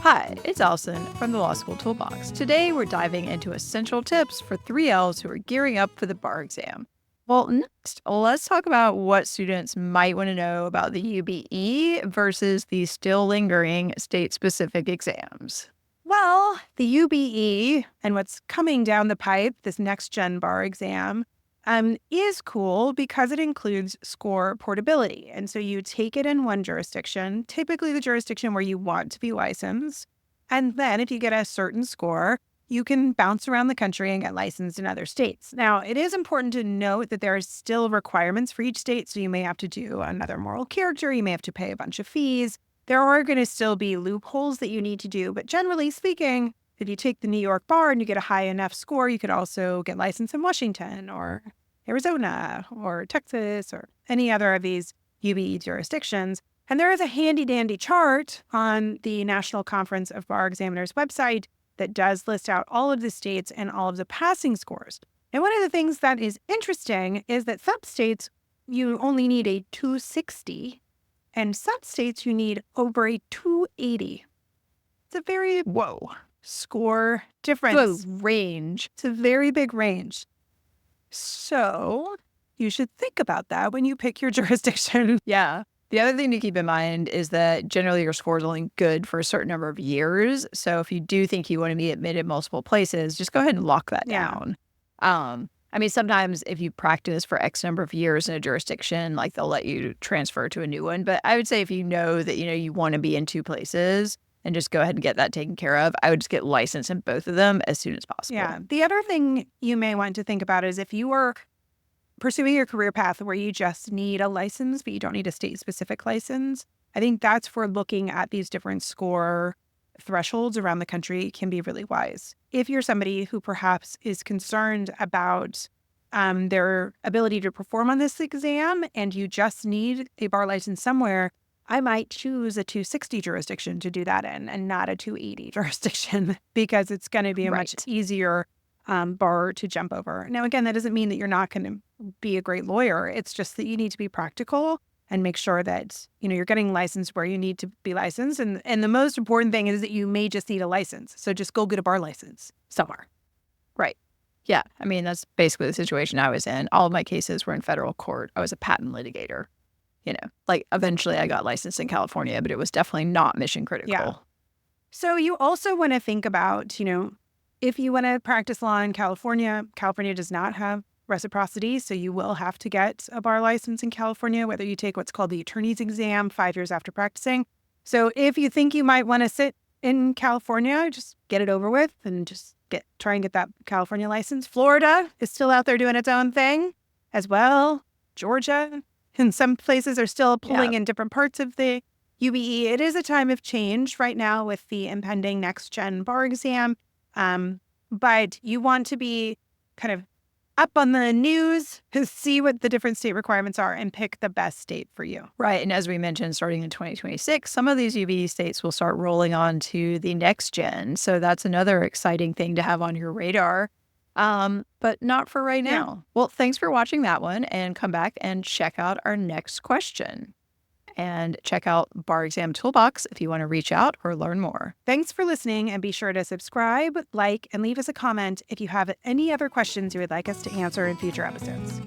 Hi, it's Alison from the Law School Toolbox. Today we're diving into essential tips for 3Ls who are gearing up for the bar exam. Well, next, let's talk about what students might want to know about the UBE versus the still lingering state-specific exams. Well, the UBE and what's coming down the pipe, this next gen bar exam, is cool because it includes score portability. And so you take it in one jurisdiction, typically the jurisdiction where you want to be licensed. And then if you get a certain score, you can bounce around the country and get licensed in other states. Now, it is important to note that there are still requirements for each state. So you may have to do another moral character, you may have to pay a bunch of fees. There are going to still be loopholes that you need to do, but generally speaking, if you take the New York bar and you get a high enough score, you could also get licensed in Washington or Arizona or Texas or any other of these UBE jurisdictions. And there is a handy dandy chart on the National Conference of Bar Examiners website that does list out all of the states and all of the passing scores. And one of the things that is interesting is that some states you only need a 260. And some states you need over a 280. It's a very score difference. Range. It's a very big range. So you should think about that when you pick your jurisdiction. Yeah. The other thing to keep in mind is that generally your score is only good for a certain number of years. So if you do think you want to be admitted multiple places, just go ahead and lock that down. Sometimes if you practice for X number of years in a jurisdiction, like they'll let you transfer to a new one. But I would say if you know that, you want to be in two places and just go ahead and get that taken care of, I would just get licensed in both of them as soon as possible. Yeah. The other thing you may want to think about is if you are pursuing your career path where you just need a license, but you don't need a state-specific license, I think that's where looking at these different score thresholds around the country can be really wise. If you're somebody who perhaps is concerned about their ability to perform on this exam and you just need a bar license somewhere, I might choose a 260 jurisdiction to do that in and not a 280 jurisdiction because it's going to be a much easier bar to jump over. Now, again, that doesn't mean that you're not going to be a great lawyer. It's just that you need to be practical and make sure that, you're getting licensed where you need to be licensed. And the most important thing is that you may just need a license. So just go get a bar license somewhere. Right. Yeah. That's basically the situation I was in. All of my cases were in federal court. I was a patent litigator. Eventually I got licensed in California, but it was definitely not mission critical. Yeah. So you also want to think about, if you want to practice law in California, California does not have reciprocity. So you will have to get a bar license in California, whether you take what's called the attorney's exam 5 years after practicing. So if you think you might want to sit in California, just get it over with and just try and get that California license. Florida is still out there doing its own thing as well. Georgia and some places are still pulling in different parts of the UBE. It is a time of change right now with the impending next gen bar exam. But you want to be kind of up on the news to see what the different state requirements are and pick the best state for you. Right. And as we mentioned, starting in 2026, some of these UBE states will start rolling on to the next gen. So that's another exciting thing to have on your radar. But not for right now. Well, thanks for watching that one and come back and check out our next question. And check out Bar Exam Toolbox if you want to reach out or learn more. Thanks for listening, and be sure to subscribe, like, and leave us a comment if you have any other questions you would like us to answer in future episodes.